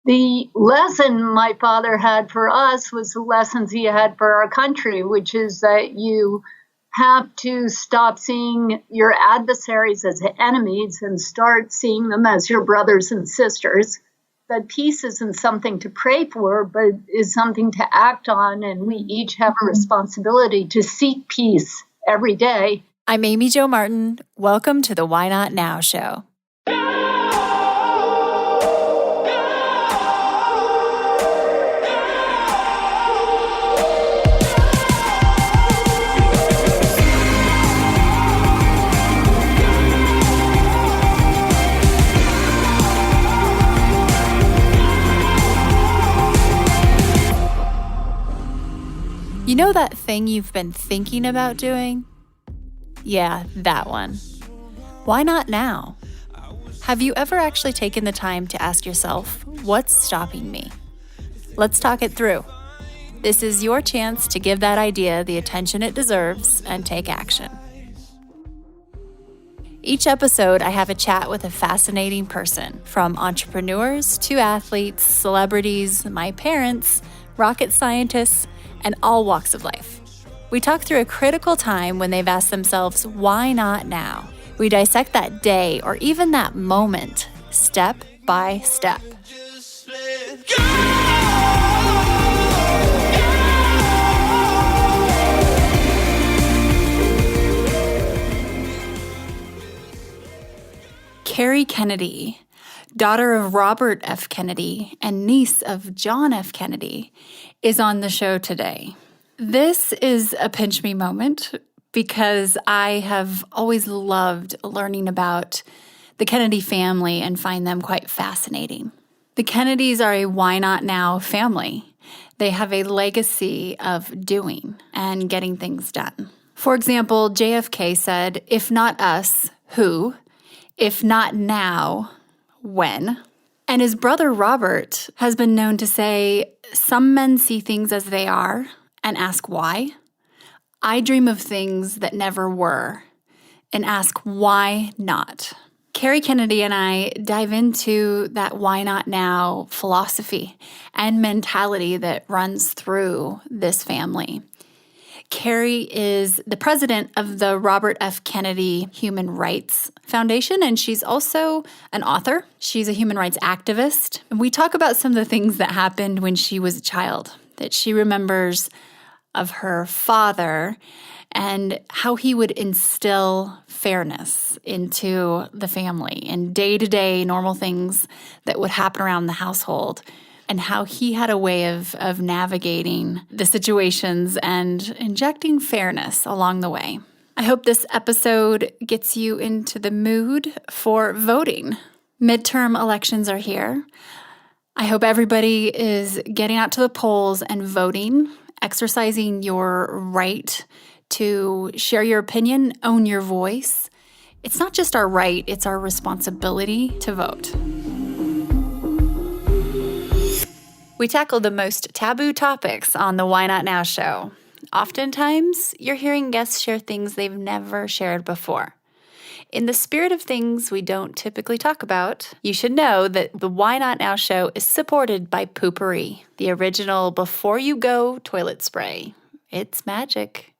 The lesson my father had for us was the lessons he had for our country, which is that you have to stop seeing your adversaries as enemies and start seeing them as your brothers and sisters. That peace isn't something to pray for, but is something to act on, and we each have a responsibility to seek peace every day. I'm Amy Jo Martin. Welcome to the Why Not Now show. You know that thing you've been thinking about doing? Yeah, that one. Why not now? Have you ever actually taken the time to ask yourself, what's stopping me? Let's talk it through. This is your chance to give that idea the attention it deserves and take action. Each episode, I have a chat with a fascinating person, from entrepreneurs to athletes, celebrities, my parents, rocket scientists, and all walks of life. We talk through a critical time when they've asked themselves, why not now? We dissect that day or even that moment, step by step. Kerry Kennedy, daughter of Robert F. Kennedy and niece of John F. Kennedy, is on the show today. This is a pinch me moment because I have always loved learning about the Kennedy family and find them quite fascinating. The Kennedys are a why not now family. They have a legacy of doing and getting things done. For example, JFK said, "If not us, who? If not now, when?" And his brother Robert has been known to say, "Some men see things as they are and ask why. I dream of things that never were and ask why not." Kerry Kennedy and I dive into that why not now philosophy and mentality that runs through this family. Kerry is the president of the Robert F. Kennedy Human Rights Foundation, and she's also an author. She's a human rights activist. And we talk about some of the things that happened when she was a child, that she remembers of her father and how he would instill fairness into the family and day-to-day normal things that would happen around the household, and how he had a way of navigating the situations and injecting fairness along the way. I hope this episode gets you into the mood for voting. Midterm elections are here. I hope everybody is getting out to the polls and voting, exercising your right to share your opinion, own your voice. It's not just our right, it's our responsibility to vote. We tackle the most taboo topics on the Why Not Now show. Oftentimes, you're hearing guests share things they've never shared before. In the spirit of things we don't typically talk about, you should know that the Why Not Now show is supported by Poo-Pourri, the original before-you-go toilet spray. It's magic.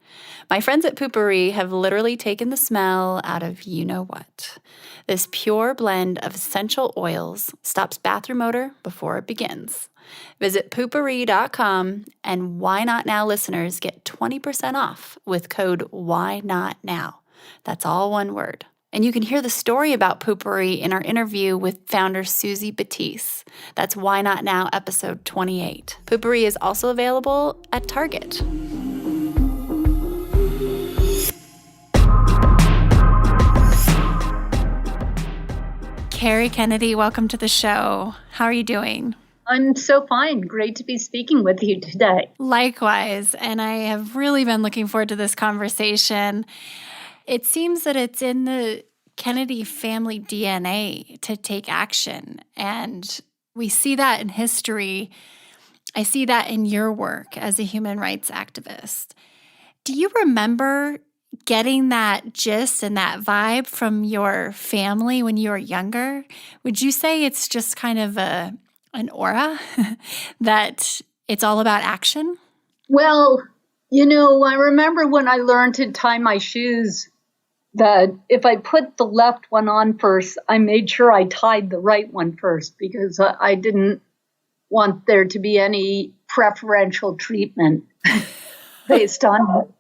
My friends at Poo-Pourri have literally taken the smell out of you-know-what. This pure blend of essential oils stops bathroom odor before it begins. Visit poopourri.com, and Why Not Now listeners get 20% off with code WHYNOTNOW. That's all one word. And you can hear the story about Poo-Pourri in our interview with founder Susie Batiste. That's Why Not Now episode 28. Poo-Pourri is also available at Target. Kerry Kennedy, welcome to the show. How are you doing? I'm so fine. Great to be speaking with you today. Likewise, and I have really been looking forward to this conversation. It seems that it's in the Kennedy family DNA to take action, and we see that in history. I see that in your work as a human rights activist. Do you remember getting that gist and that vibe from your family when you were younger? Would you say it's just kind of a an aura that it's all about action? Well, I remember when I learned to tie my shoes that if I put the left one on first, I made sure I tied the right one first because I didn't want there to be any preferential treatment based on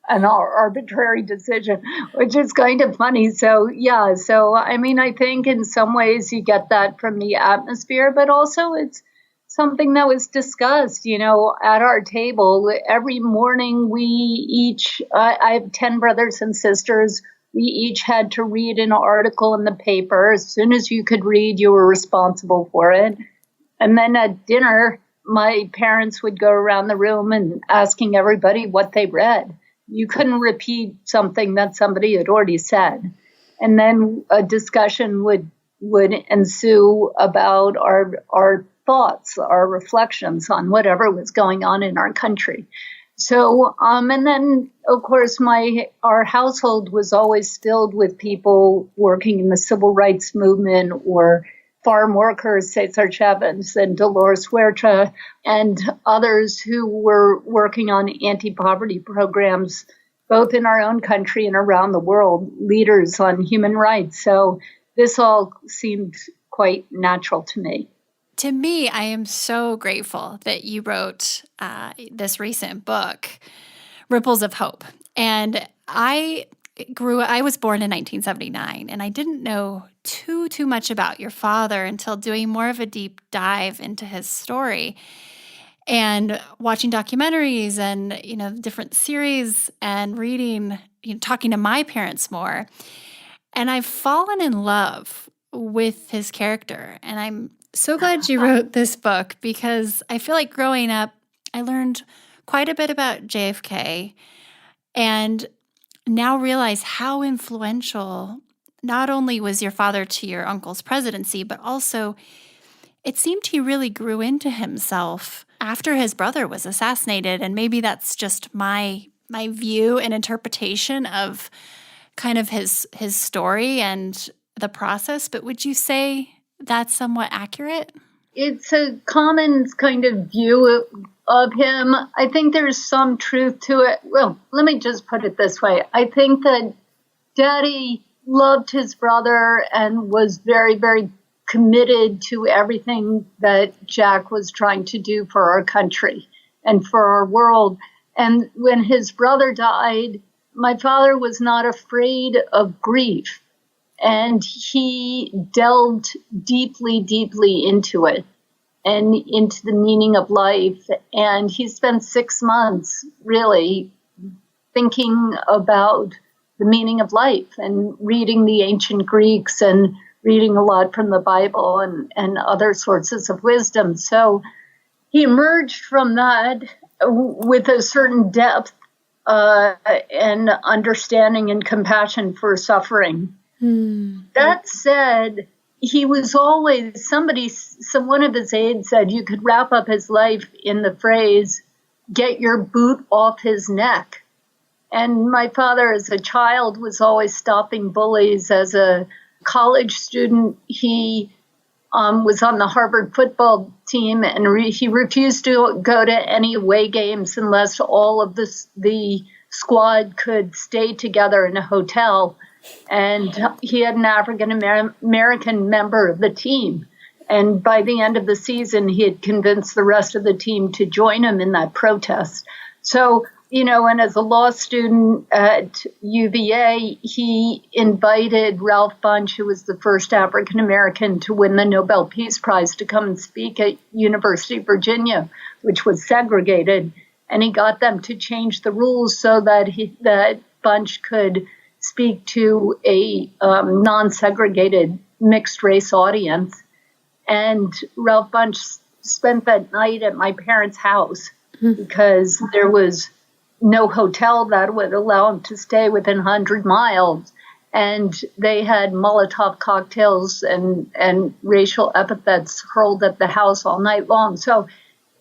an arbitrary decision, which is kind of funny. So, yeah. So, I mean, I think in some ways you get that from the atmosphere, but also it's something that was discussed, at our table. Every morning I have 10 brothers and sisters. We each had to read an article in the paper. As soon as you could read, you were responsible for it. And then at dinner, my parents would go around the room and asking everybody what they read. You couldn't repeat something that somebody had already said. And then a discussion would ensue about our thoughts, our reflections on whatever was going on in our country. So, and then, of course, our household was always filled with people working in the civil rights movement or farm workers, Cesar Chavez and Dolores Huerta, and others who were working on anti-poverty programs, both in our own country and around the world, leaders on human rights. So this all seemed quite natural to me. To me, I am so grateful that you wrote this recent book, Ripples of Hope. And I was born in 1979, and I didn't know too much about your father until doing more of a deep dive into his story and watching documentaries and, different series and reading, talking to my parents more. And I've fallen in love with his character. And I'm so glad you wrote this book because I feel like growing up, I learned quite a bit about JFK and now realize how influential not only was your father to your uncle's presidency, but also it seemed he really grew into himself after his brother was assassinated. And maybe that's just my view and interpretation of kind of his story and the process. But would you say that's somewhat accurate? It's a common kind of view of him. I think there's some truth to it. Well, let me just put it this way. I think that Daddy loved his brother and was very, very committed to everything that Jack was trying to do for our country and for our world. And when his brother died, my father was not afraid of grief. And he delved deeply, deeply into it and into the meaning of life. And he spent 6 months really thinking about the meaning of life and reading the ancient Greeks and reading a lot from the Bible and other sources of wisdom. So he emerged from that with a certain depth and understanding and compassion for suffering. That said, he was always one of his aides said you could wrap up his life in the phrase, get your boot off his neck. And my father, as a child, was always stopping bullies. As a college student, he was on the Harvard football team, and he refused to go to any away games unless all of the squad could stay together in a hotel. And he had an African American member of the team. And by the end of the season, he had convinced the rest of the team to join him in that protest. So, and as a law student at UVA, he invited Ralph Bunche, who was the first African American to win the Nobel Peace Prize, to come and speak at University of Virginia, which was segregated. And he got them to change the rules so that Bunche could speak to a non-segregated mixed race audience. And Ralph Bunche spent that night at my parents' house because there was no hotel that would allow him to stay within 100 miles. And they had Molotov cocktails and racial epithets hurled at the house all night long. So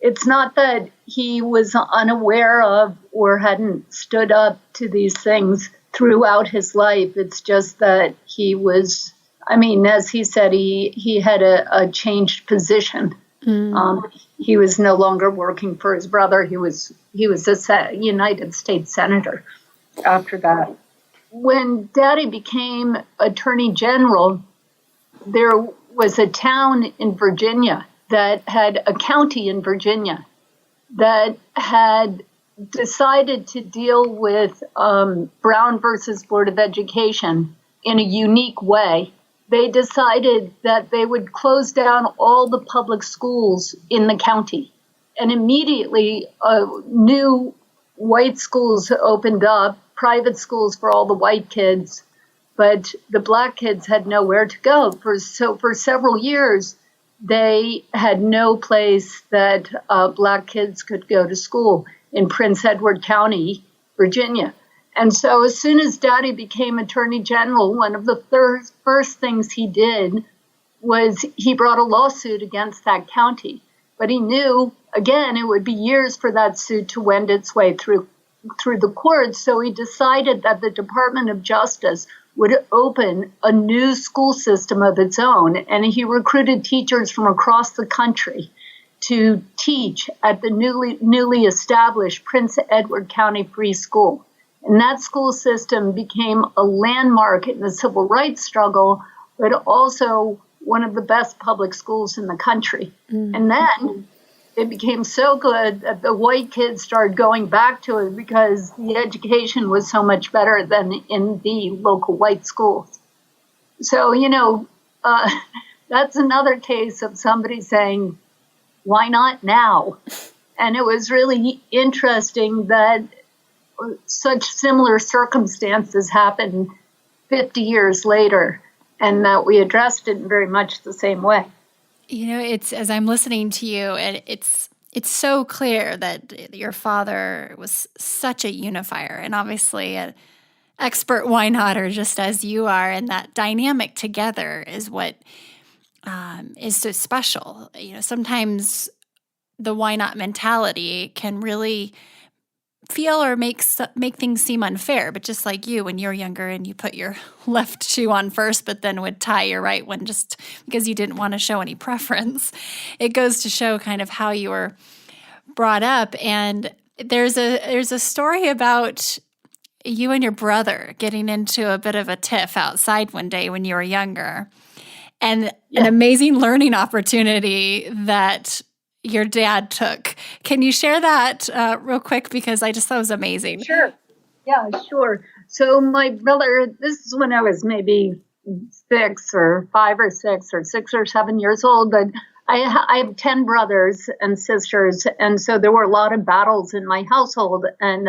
it's not that he was unaware of or hadn't stood up to these things throughout his life. It's just that he was, I mean, as he said, he had a changed position. He was no longer working for his brother. He was a United States senator after that. When Daddy became Attorney General, there was a town in Virginia that had a county in Virginia that had decided to deal with Brown versus Board of Education in a unique way. They decided that they would close down all the public schools in the county. And immediately, new white schools opened up, private schools for all the white kids, but the black kids had nowhere to go. So for several years, they had no place that black kids could go to school in Prince Edward County, Virginia. And so as soon as Daddy became Attorney General, one of the first things he did was he brought a lawsuit against that county. But he knew, again, it would be years for that suit to wend its way through the courts. So he decided that the Department of Justice would open a new school system of its own. And he recruited teachers from across the country to teach at the newly established Prince Edward County Free School. And that school system became a landmark in the civil rights struggle, but also one of the best public schools in the country. And then it became so good that the white kids started going back to it because the education was so much better than in the local white schools. So, that's another case of somebody saying, why not now? And it was really interesting that such similar circumstances happened 50 years later, and that we addressed it in very much the same way. It's as I'm listening to you, and it's so clear that your father was such a unifier, and obviously an expert why notter, just as you are, and that dynamic together is what is so special. Sometimes the why not mentality can really feel or make things seem unfair. But just like you, when you're younger and you put your left shoe on first, but then would tie your right one just because you didn't want to show any preference, it goes to show kind of how you were brought up. And there's a story about you and your brother getting into a bit of a tiff outside one day when you were younger, and an amazing learning opportunity that your dad took. Can you share that real quick? Because I just thought it was amazing. Sure. Yeah, sure. So my brother, this is when I was maybe 6 or 5 or 6 or 6 or 7 years old, but I have 10 brothers and sisters. And so there were a lot of battles in my household. And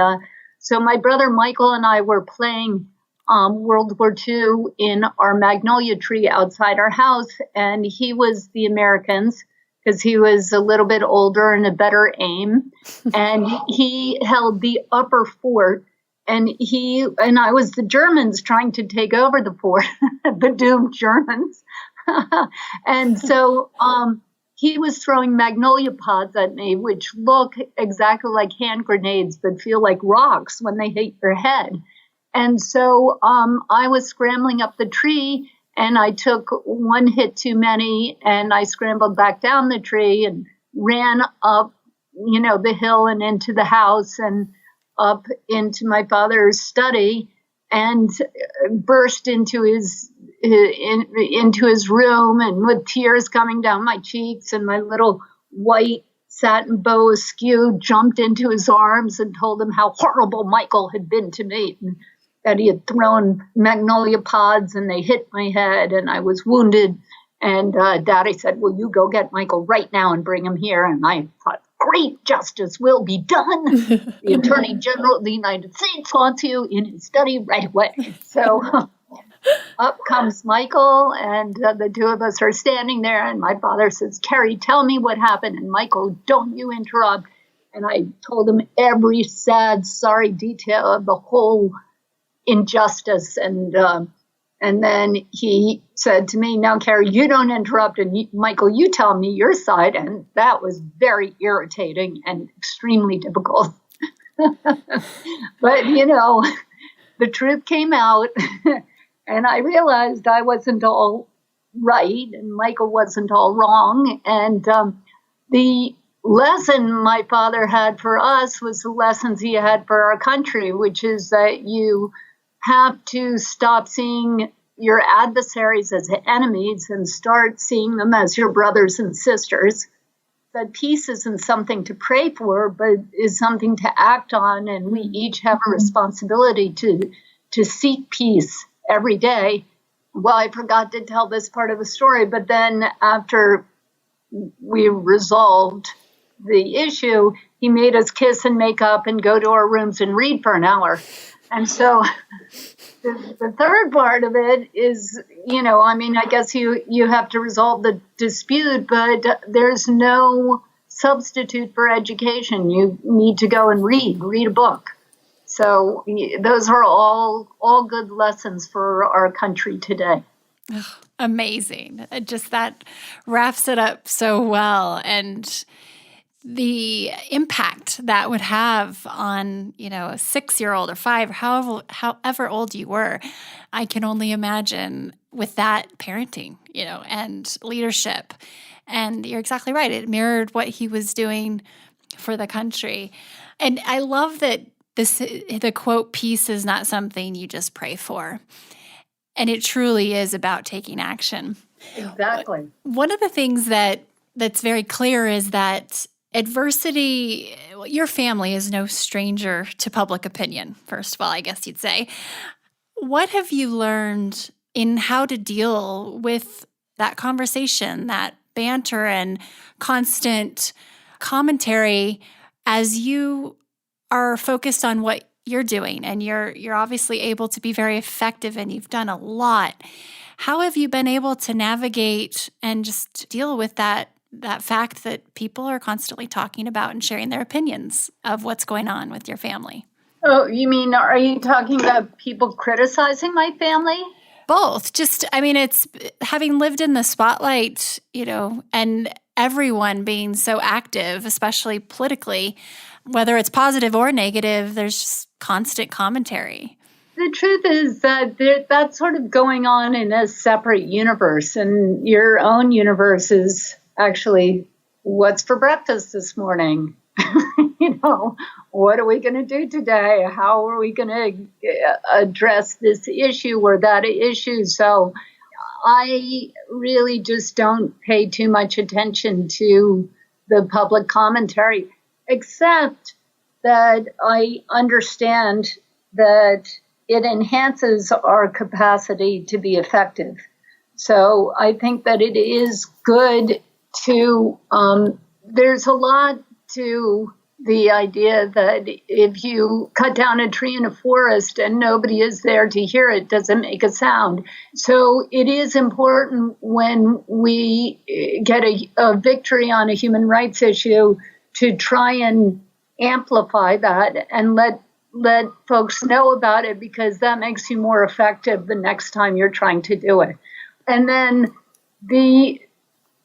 so my brother Michael and I were playing World War II in our magnolia tree outside our house. And he was the Americans, because he was a little bit older and a better aim. And he held the upper fort, and I was the Germans trying to take over the fort, the doomed Germans. And so he was throwing magnolia pods at me, which look exactly like hand grenades, but feel like rocks when they hit your head. And so I was scrambling up the tree, and I took one hit too many, and I scrambled back down the tree and ran up, the hill and into the house and up into my father's study, and burst into his room, and with tears coming down my cheeks, and my little white satin bow askew jumped into his arms and told him how horrible Michael had been to me, and that he had thrown magnolia pods and they hit my head and I was wounded. And Daddy said, well, you go get Michael right now and bring him here. And I thought, great, justice will be done. The Attorney General of the United States wants you in his study right away. So up comes Michael, and the two of us are standing there. And my father says, Kerry, tell me what happened. And Michael, don't you interrupt. And I told him every sad, sorry detail of the whole injustice, and then he said to me, now, Kerry, you don't interrupt, and Michael, you tell me your side. And that was very irritating and extremely difficult. But, the truth came out, and I realized I wasn't all right and Michael wasn't all wrong. And the lesson my father had for us was the lessons he had for our country, which is that you have to stop seeing your adversaries as enemies and start seeing them as your brothers and sisters. That peace isn't something to pray for, but is something to act on. And we each have a responsibility to seek peace every day. Well, I forgot to tell this part of the story, but then after we resolved the issue, he made us kiss and make up and go to our rooms and read for an hour. And so the third part of it is, I guess you have to resolve the dispute, but there's no substitute for education. You need to go and read a book. So those are all good lessons for our country today. Amazing. Just that wraps it up so well. And the impact that would have on, a 6-year-old or 5, however old you were, I can only imagine with that parenting, and leadership. And you're exactly right. It mirrored what he was doing for the country. And I love that the quote, peace is not something you just pray for. And it truly is about taking action. Exactly. One of the things that's very clear is that adversity, your family is no stranger to public opinion, first of all, I guess you'd say. What have you learned in how to deal with that conversation, that banter and constant commentary as you are focused on what you're doing, and you're obviously able to be very effective, and you've done a lot. How have you been able to navigate and just deal with that fact that people are constantly talking about and sharing their opinions of what's going on with your family? Oh, you mean, are you talking about people criticizing my family? Both. It's having lived in the spotlight, and everyone being so active, especially politically, whether it's positive or negative, there's just constant commentary. The truth is that that's sort of going on in a separate universe, and your own universe is actually what's for breakfast this morning. What are we going to do today? How are we going to address this issue or that issue? So I really just don't pay too much attention to the public commentary, except that I understand that it enhances our capacity to be effective. So I think that it is good to, there's a lot to the idea that if you cut down a tree in a forest and nobody is there to hear it, doesn't make a sound. So it is important when we get a victory on a human rights issue to try and amplify that and let folks know about it, because that makes you more effective the next time you're trying to do it. And then the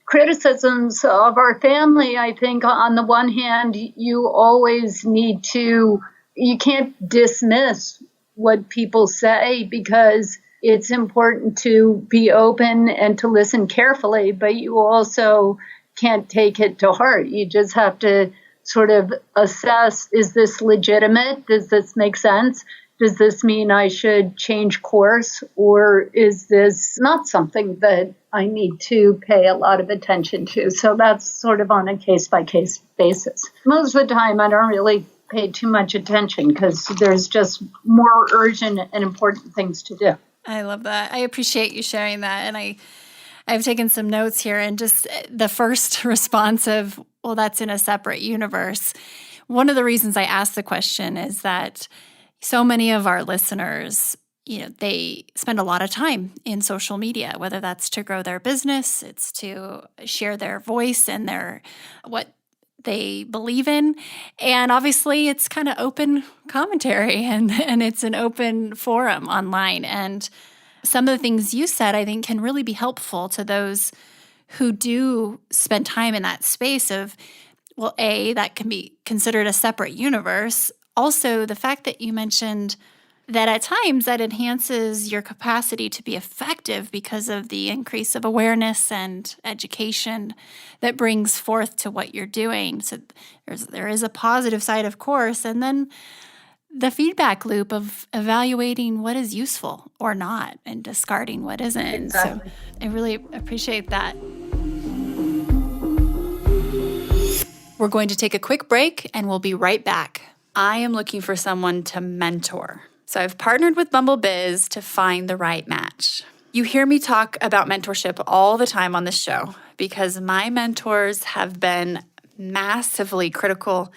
criticisms of our family, I think on the one hand, you always need to, you can't dismiss what people say, because it's important to be open and to listen carefully, but you also can't take it to heart. You just have to sort of assess, is this legitimate? Does this make sense? Does this mean I should change course? Or is this not something that I need to pay a lot of attention to? So that's sort of on a case-by-case basis. Most of the time, I don't really pay too much attention because there's just more urgent and important things to do. I love that. I appreciate you sharing that. And I've taken some notes here, and just the first response of, well, that's in a separate universe. One of the reasons I asked the question is that so many of our listeners, they spend a lot of time in social media, whether that's to grow their business, it's to share their voice and what they believe in. And obviously it's kind of open commentary and it's an open forum online. And some of the things you said, I think, can really be helpful to those who do spend time in that space of, well, A, that can be considered a separate universe. Also, the fact that you mentioned that at times that enhances your capacity to be effective because of the increase of awareness and education that brings forth to what you're doing. So there is a positive side, of course, and then the feedback loop of evaluating what is useful or not and discarding what isn't. Exactly. So I really appreciate that. We're going to take a quick break and we'll be right back. I am looking for someone to mentor. So I've partnered with Bumble Biz to find the right match. You hear me talk about mentorship all the time on this show because my mentors have been massively critical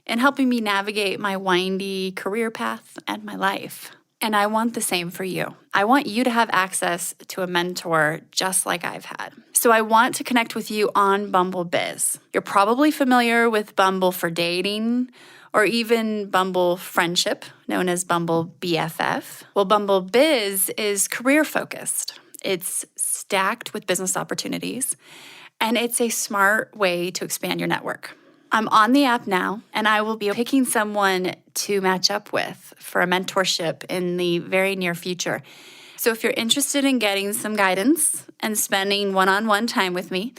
in helping me navigate my windy career path and my life. And I want the same for you. I want you to have access to a mentor just like I've had. So I want to connect with you on Bumble Biz. You're probably familiar with Bumble for dating or even Bumble Friendship, known as Bumble BFF. Well, Bumble Biz is career-focused. It's stacked with business opportunities, and it's a smart way to expand your network. I'm on the app now, and I will be picking someone to match up with for a mentorship in the very near future. So if you're interested in getting some guidance and spending one-on-one time with me,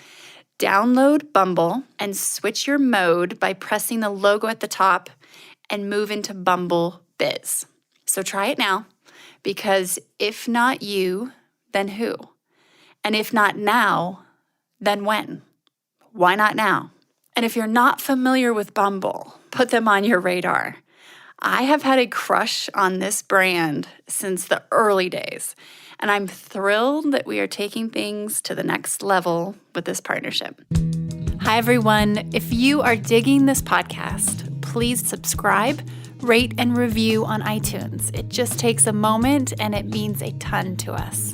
download Bumble and switch your mode by pressing the logo at the top and move into Bumble Biz. So try it now, because if not you, then who? And if not now, then when? Why not now? And if you're not familiar with Bumble, put them on your radar. I have had a crush on this brand since the early days, and I'm thrilled that we are taking things to the next level with this partnership. Hi, everyone. If you are digging this podcast, please subscribe, rate, and review on iTunes. It just takes a moment, and it means a ton to us.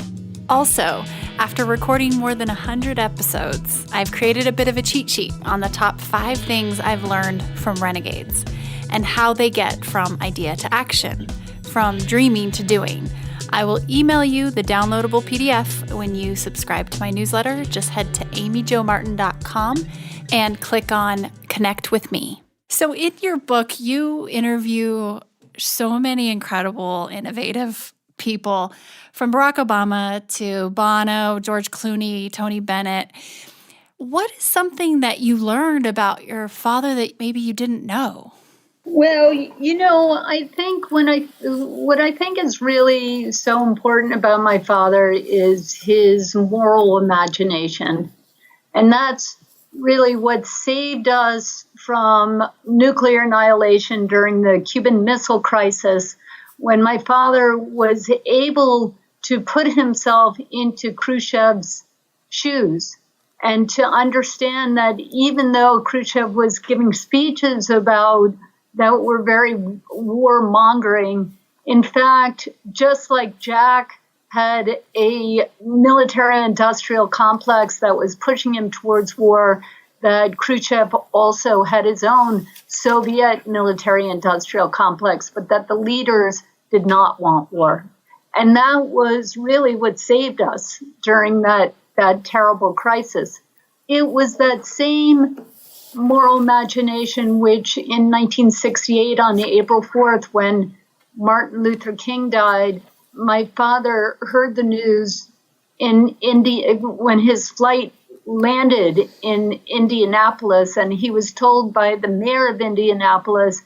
Also, after recording more than 100 episodes, I've created a bit of a cheat sheet on the top 5 things I've learned from renegades and how they get from idea to action, from dreaming to doing. I will email you the downloadable PDF when you subscribe to my newsletter. Just head to amyjomartin.com and click on Connect with Me. So in your book, you interview so many incredible, innovative people, from Barack Obama to Bono, George Clooney, Tony Bennett. What is something that you learned about your father that maybe you didn't know? Well, I think what I think is really so important about my father is his moral imagination. And that's really what saved us from nuclear annihilation during the Cuban Missile Crisis, when my father was able to put himself into Khrushchev's shoes and to understand that even though Khrushchev was giving speeches about that were very warmongering, in fact, just like Jack had a military-industrial complex that was pushing him towards war, that Khrushchev also had his own Soviet military-industrial complex, but that the leaders did not want war. And that was really what saved us during that terrible crisis. It was that same moral imagination which in 1968 on April 4th, when Martin Luther King died, my father heard the news in India when his flight landed in Indianapolis, and he was told by the mayor of Indianapolis,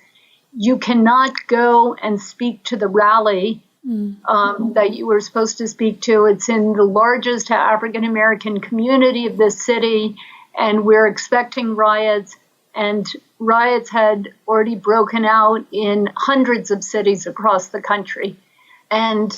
you cannot go and speak to the rally that you were supposed to speak to. It's in the largest African-American community of this city, and we're expecting riots. And riots had already broken out in hundreds of cities across the country. And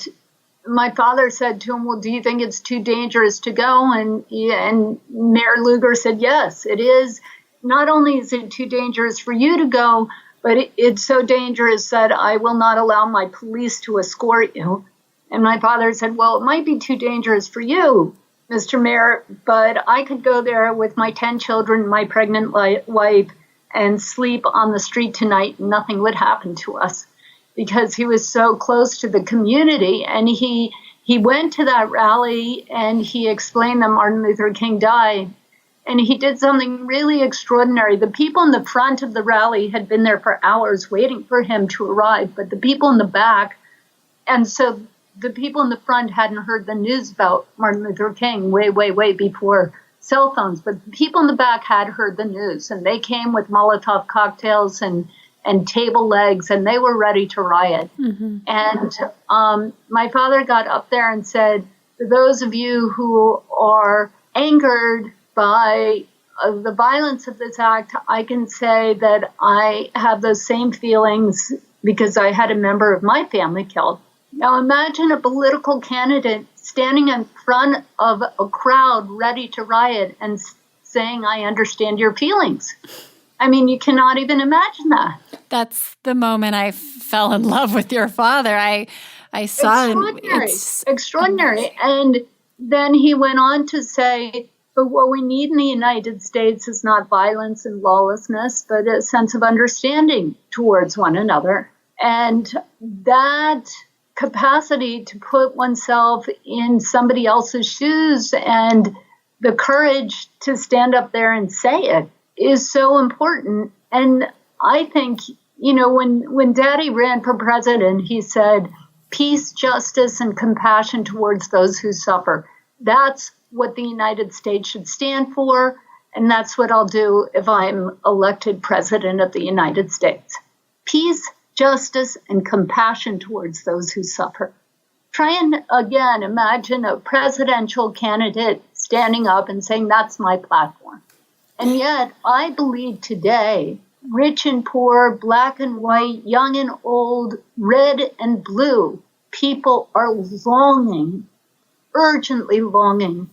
my father said to him, well, do you think it's too dangerous to go? And Mayor Lugar said, yes, it is. Not only is it too dangerous for you to go, but it's so dangerous that I will not allow my police to escort you. And my father said, well, it might be too dangerous for you, Mr. Mayor, but I could go there with my 10 children, my pregnant wife, and sleep on the street tonight, and nothing would happen to us, because he was so close to the community. And he went to that rally and he explained that Martin Luther King died. And he did something really extraordinary. The people in the front of the rally had been there for hours waiting for him to arrive, but the people in the back And so the people in the front hadn't heard the news about Martin Luther King way before cell phones, but the people in the back had heard the news, and they came with Molotov cocktails and table legs, and they were ready to riot. Mm-hmm. And my father got up there and said, for those of you who are angered by the violence of this act, I can say that I have those same feelings because I had a member of my family killed. Now imagine a political candidate standing in front of a crowd ready to riot and saying, I understand your feelings. I mean, you cannot even imagine that. That's the moment I fell in love with your father. I saw extraordinary. And then he went on to say, but what we need in the United States is not violence and lawlessness, but a sense of understanding towards one another. And that capacity to put oneself in somebody else's shoes and the courage to stand up there and say it is so important. And I think, when Daddy ran for president, he said, peace, justice, and compassion towards those who suffer. That's what the United States should stand for, and that's what I'll do if I'm elected president of the United States. Peace, justice, and compassion towards those who suffer. Try and, again, imagine a presidential candidate standing up and saying, that's my platform. And yet, I believe today, rich and poor, black and white, young and old, red and blue, people are longing, urgently longing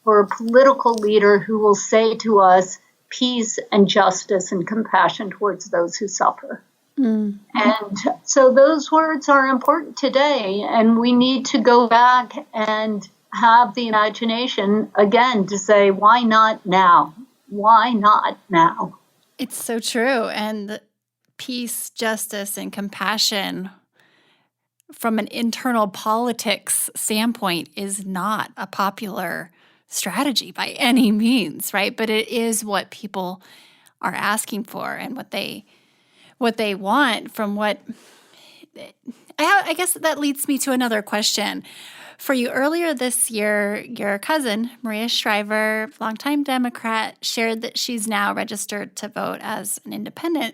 for a political leader who will say to us, peace and justice and compassion towards those who suffer. Mm. And so those words are important today, and we need to go back and have the imagination again to say, why not now? Why not now? It's so true. And peace, justice, and compassion from an internal politics standpoint is not a popular strategy by any means, right? But it is what people are asking for and what they want from what I guess that leads me to another question for you. Earlier this year, your cousin, Maria Shriver, longtime Democrat, shared that she's now registered to vote as an independent.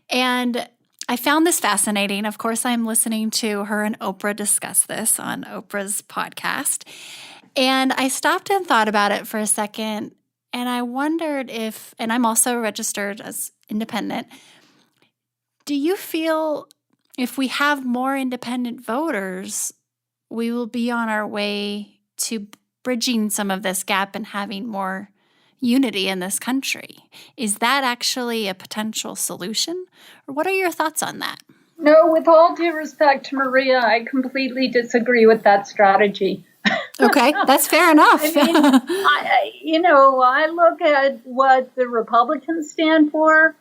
And I found this fascinating. Of course, I'm listening to her and Oprah discuss this on Oprah's podcast. And I stopped and thought about it for a second. And I wondered and I'm also registered as independent, do you feel if we have more independent voters, we will be on our way to bridging some of this gap and having more unity in this country? Is that actually a potential solution? Or what are your thoughts on that? No, with all due respect to Maria, I completely disagree with that strategy. Okay, that's fair enough. I mean, I look at what the Republicans stand for,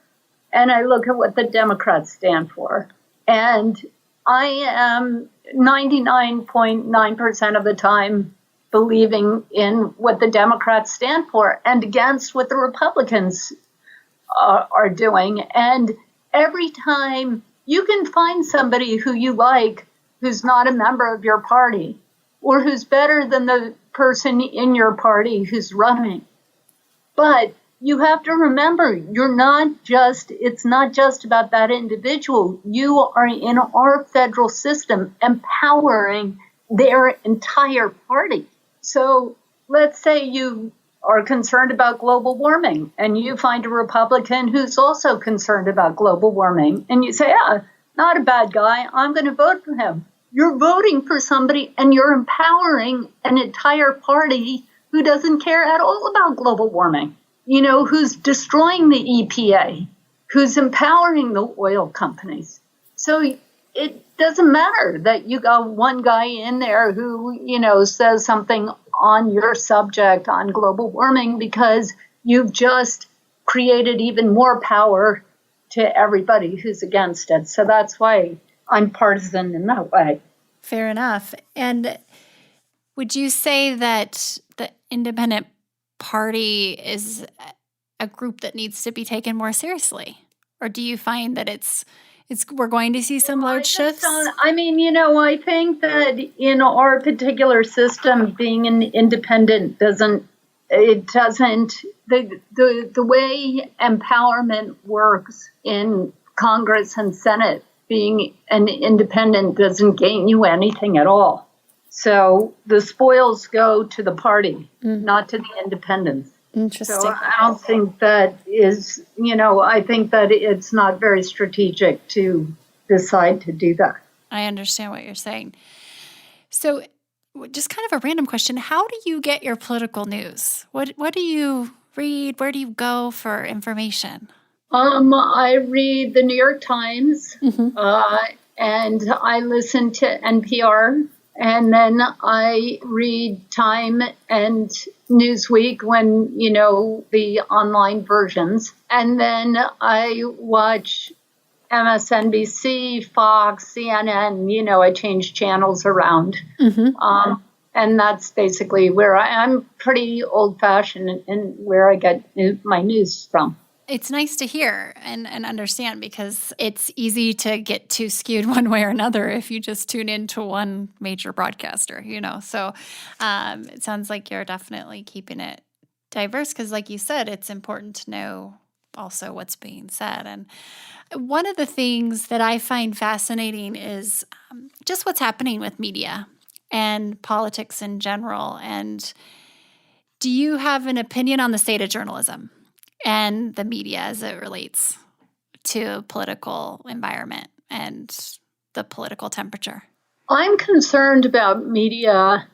and I look at what the Democrats stand for. And I am 99.9% of the time believing in what the Democrats stand for and against what the Republicans are doing. And every time you can find somebody who you like who's not a member of your party or who's better than the person in your party who's running. But you have to remember, it's not just about that individual. You are in our federal system empowering their entire party. So let's say you are concerned about global warming and you find a Republican who's also concerned about global warming and you say, not a bad guy, I'm going to vote for him. You're voting for somebody and you're empowering an entire party who doesn't care at all about global warming. Who's destroying the EPA, who's empowering the oil companies. So it doesn't matter that you got one guy in there who, says something on your subject on global warming because you've just created even more power to everybody who's against it. So that's why I'm partisan in that way. Fair enough. And would you say that the independent party is a group that needs to be taken more seriously? Or do you find that it's We're going to see some large shifts? I think that in our particular system, being an independent the way empowerment works in Congress and Senate, being an independent doesn't gain you anything at all. So the spoils go to the party, not to the independents. Interesting. So I don't think that is, I think that it's not very strategic to decide to do that. I understand what you're saying. So just kind of a random question. How do you get your political news? What do you read? Where do you go for information? I read the New York Times, and I listen to NPR, and then I read Time and Newsweek when, the online versions. And then I watch MSNBC, Fox, CNN, I change channels around. And that's basically where I'm pretty old-fashioned in where I get my news from. It's nice to hear and understand, because it's easy to get too skewed one way or another if you just tune into one major broadcaster, So it sounds like you're definitely keeping it diverse because, like you said, it's important to know also what's being said. And one of the things that I find fascinating is just what's happening with media and politics in general. And do you have an opinion on the state of journalism and the media as it relates to political environment and the political temperature? I'm concerned about media.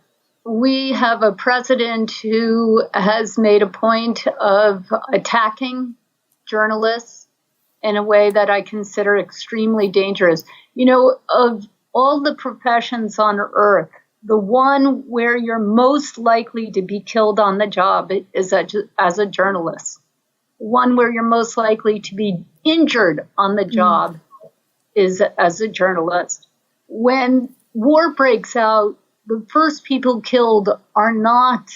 We have a president who has made a point of attacking journalists in a way that I consider extremely dangerous. Of all the professions on earth, the one where you're most likely to be killed on the job is as a journalist. One where you're most likely to be injured on the job is as a journalist. When war breaks out, the first people killed are not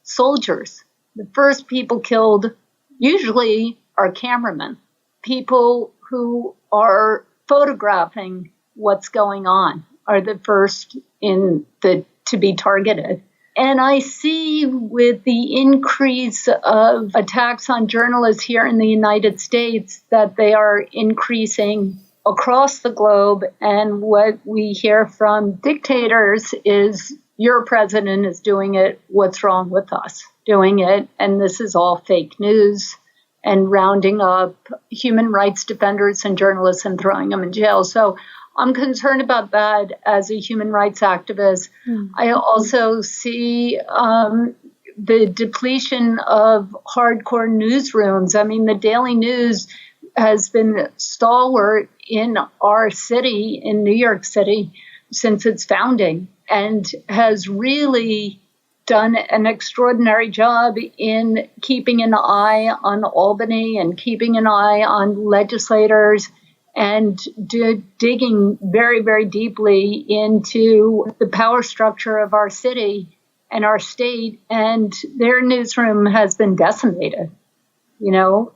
soldiers. The first people killed usually are cameramen, people who are photographing what's going on are the first to be targeted. And I see with the increase of attacks on journalists here in the United States that they are increasing across the globe. And what we hear from dictators is, your president is doing it. What's wrong with us doing it? And this is all fake news, and rounding up human rights defenders and journalists and throwing them in jail. So I'm concerned about that as a human rights activist. I also see the depletion of hardcore newsrooms. I mean, the Daily News has been stalwart in our city, in New York City, since its founding, and has really done an extraordinary job in keeping an eye on Albany and keeping an eye on legislators and digging very, very deeply into the power structure of our city and our state, and their newsroom has been decimated,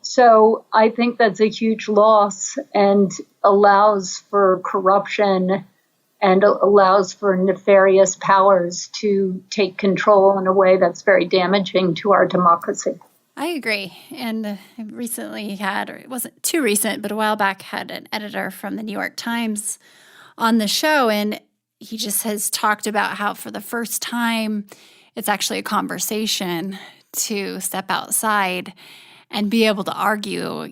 So I think that's a huge loss and allows for corruption and allows for nefarious powers to take control in a way that's very damaging to our democracy. I agree. And I recently had, or it wasn't too recent, but a while back, had an editor from the New York Times on the show. And he just has talked about how for the first time, it's actually a conversation to step outside and be able to argue,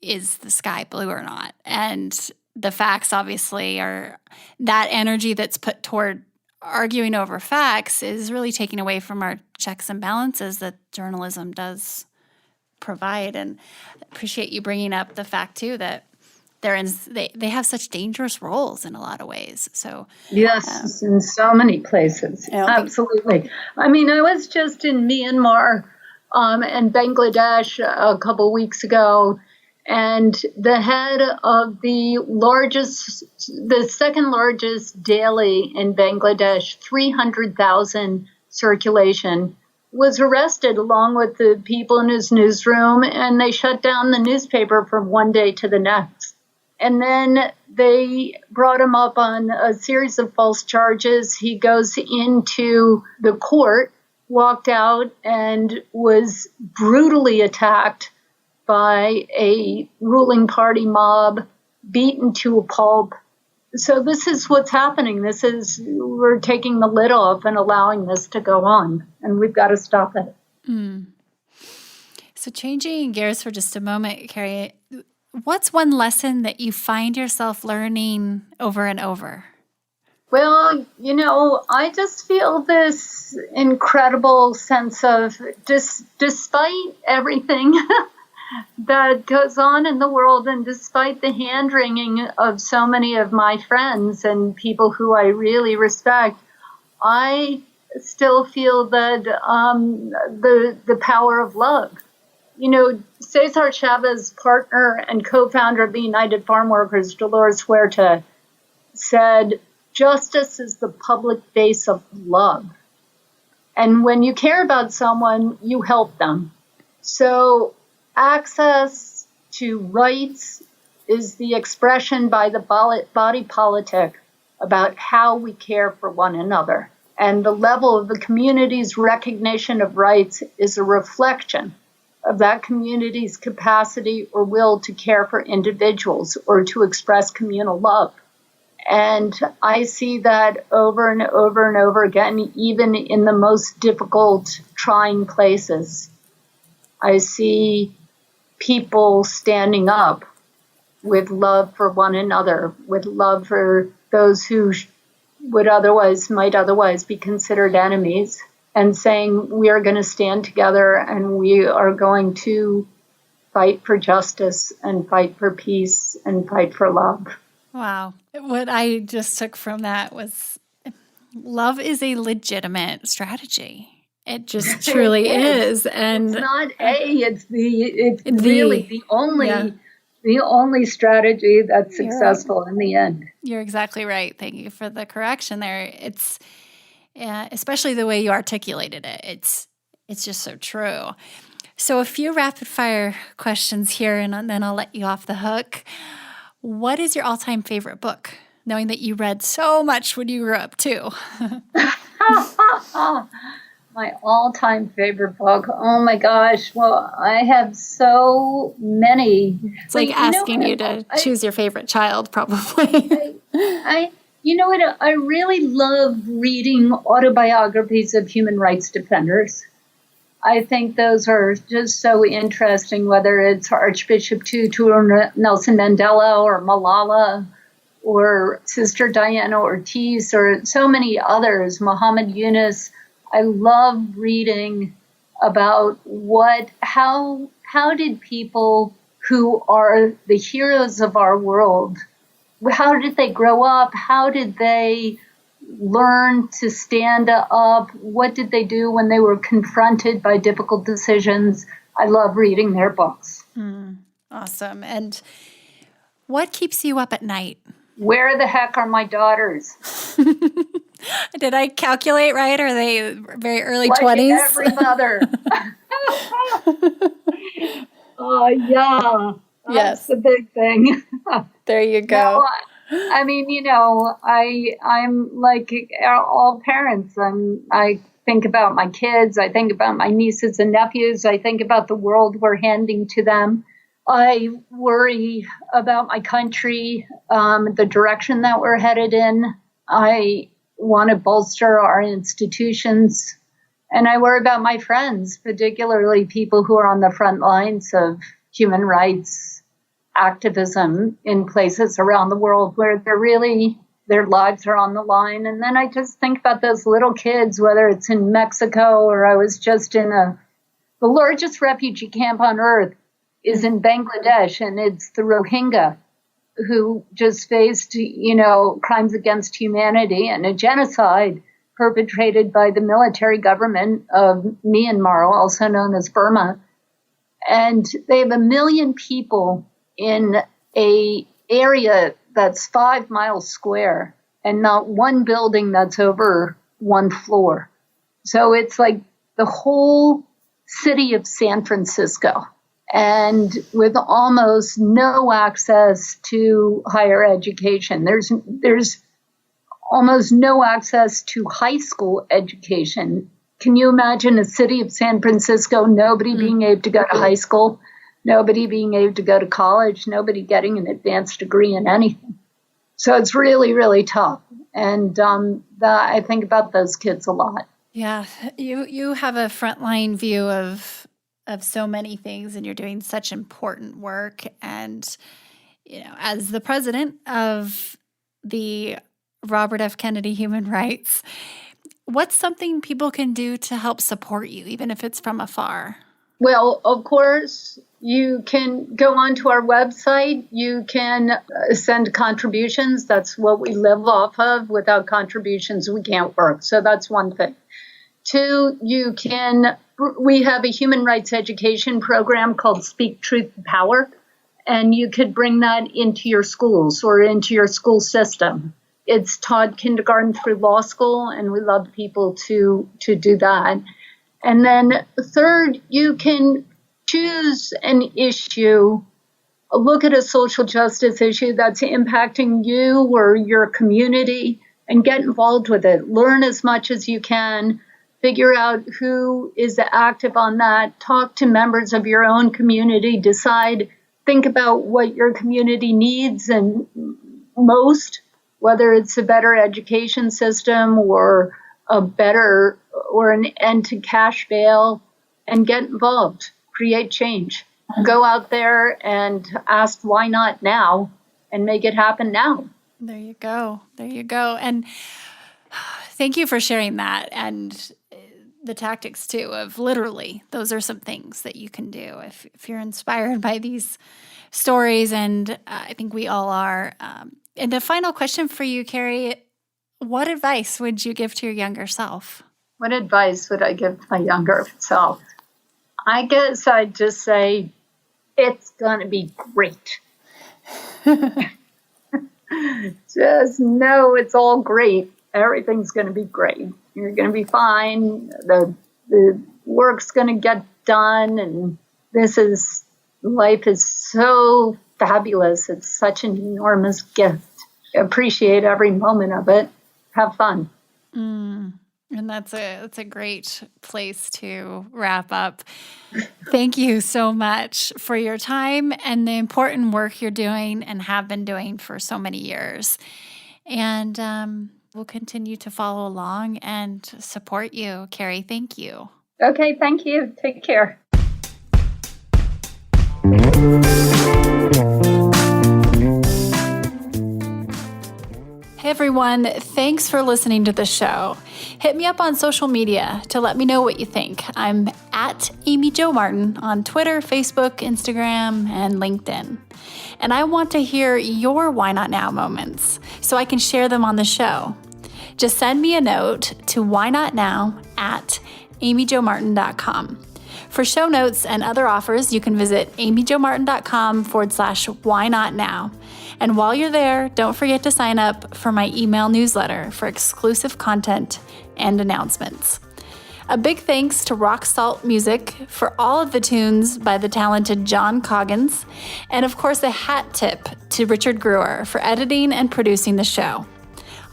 is the sky blue or not? And the facts obviously are, that energy that's put toward arguing over facts is really taking away from our checks and balances that journalism does provide. And I appreciate you bringing up the fact too that they have such dangerous roles in a lot of ways. So yes, in so many places, absolutely. I mean, I was just in Myanmar and Bangladesh a couple weeks ago, and the head of the second largest daily in Bangladesh, 300,000 circulation, was arrested along with the people in his newsroom, and they shut down the newspaper from one day to the next. And then they brought him up on a series of false charges. He goes into the court, walked out, and was brutally attacked by a ruling party mob, beaten to a pulp. So this is what's happening. We're taking the lid off and allowing this to go on, and we've got to stop it. So changing gears for just a moment, Kerry, what's one lesson that you find yourself learning over and over? Well, I just feel this incredible sense of despite everything that goes on in the world, and despite the hand-wringing of so many of my friends and people who I really respect, I still feel that the power of love. Cesar Chavez's partner and co-founder of the United Farm Workers, Dolores Huerta, said, "Justice is the public face of love." And when you care about someone, you help them. So access to rights is the expression by the body politic about how we care for one another. And the level of the community's recognition of rights is a reflection of that community's capacity or will to care for individuals or to express communal love. And I see that over and over and over again, even in the most difficult, trying places. I see people standing up with love for one another, with love for those who might otherwise be considered enemies, and saying we are going to stand together and we are going to fight for justice and fight for peace and fight for love. Wow. What I just took from that was love is a legitimate strategy. It just truly is. And it's not it's really the only strategy that's successful in the end. You're exactly right. Thank you for the correction there. It's especially the way you articulated it. It's just so true. So a few rapid fire questions here, and then I'll let you off the hook. What is your all-time favorite book? Knowing that you read so much when you grew up too. My all-time favorite book. Oh my gosh. Well, I have so many. It's like asking you to choose your favorite child, probably. You know what? I really love reading autobiographies of human rights defenders. I think those are just so interesting, whether it's Archbishop Tutu or Nelson Mandela or Malala or Sister Diana Ortiz or so many others, Muhammad Yunus. I love reading about how did people who are the heroes of our world, how did they grow up? How did they learn to stand up? What did they do when they were confronted by difficult decisions? I love reading their books. Awesome. And what keeps you up at night? Where the heck are my daughters? Did I calculate right? Are they very early 20s? Like every mother. Oh, yeah. That's the big thing. There you go. No, I mean, I'm like all parents. I think about my kids. I think about my nieces and nephews. I think about the world we're handing to them. I worry about my country, the direction that we're headed in. I want to bolster our institutions. And I worry about my friends, particularly people who are on the front lines of human rights activism in places around the world where their lives are on the line. And then I just think about those little kids, whether it's in Mexico or I was just in the largest refugee camp on earth is in Bangladesh, and it's the Rohingya who just faced, crimes against humanity and a genocide perpetrated by the military government of Myanmar, also known as Burma. And they have 1 million people in a area that's 5 miles square and not one building that's over 1 floor. So it's like the whole city of San Francisco. and with almost no access to higher education. There's almost no access to high school education. Can you imagine a city of San Francisco, nobody being able to go to high school, nobody being able to go to college, nobody getting an advanced degree in anything? So it's really, really tough. And I think about those kids a lot. Yeah, you have a frontline view of so many things, and you're doing such important work. And, as the president of the Robert F. Kennedy Human Rights, what's something people can do to help support you, even if it's from afar? Well, of course, you can go onto our website. You can send contributions. That's what we live off of. Without contributions, we can't work. So that's one thing. Two, we have a human rights education program called Speak Truth to Power, and you could bring that into your schools or into your school system. It's taught kindergarten through law school, and we love people to do that. And then third, you can choose an issue, look at a social justice issue that's impacting you or your community, and get involved with it. Learn as much as you can. Figure out who is active on that. Talk to members of your own community. Think about what your community needs and most, whether it's a better education system or an end to cash bail, and get involved. Create change. Go out there and ask why not now and make it happen now. There you go. And thank you for sharing that. And the tactics too of literally, those are some things that you can do if you're inspired by these stories. And I think we all are. And a final question for you, Kerry, what advice would you give to your younger self? What advice would I give my younger self? I guess I'd just say, it's going to be great. Just know it's all great. Everything's going to be great. You're going to be fine. The work's going to get done. And life is so fabulous. It's such an enormous gift. Appreciate every moment of it. Have fun. And that's a great place to wrap up. Thank you so much for your time and the important work you're doing and have been doing for so many years. And we'll continue to follow along and support you. Kerry, thank you. Okay, thank you. Take care. Hey everyone, thanks for listening to the show. Hit me up on social media to let me know what you think. I'm at Amy Jo Martin on Twitter, Facebook, Instagram, and LinkedIn. And I want to hear your Why Not Now moments so I can share them on the show. Just send me a note to whynotnow@amyjomartin.com. For show notes and other offers, you can visit amyjomartin.com/whynotnow. And while you're there, don't forget to sign up for my email newsletter for exclusive content and announcements. A big thanks to Rock Salt Music for all of the tunes by the talented John Coggins. And of course, a hat tip to Richard Brewer for editing and producing the show.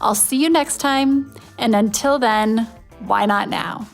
I'll see you next time. And until then, why not now?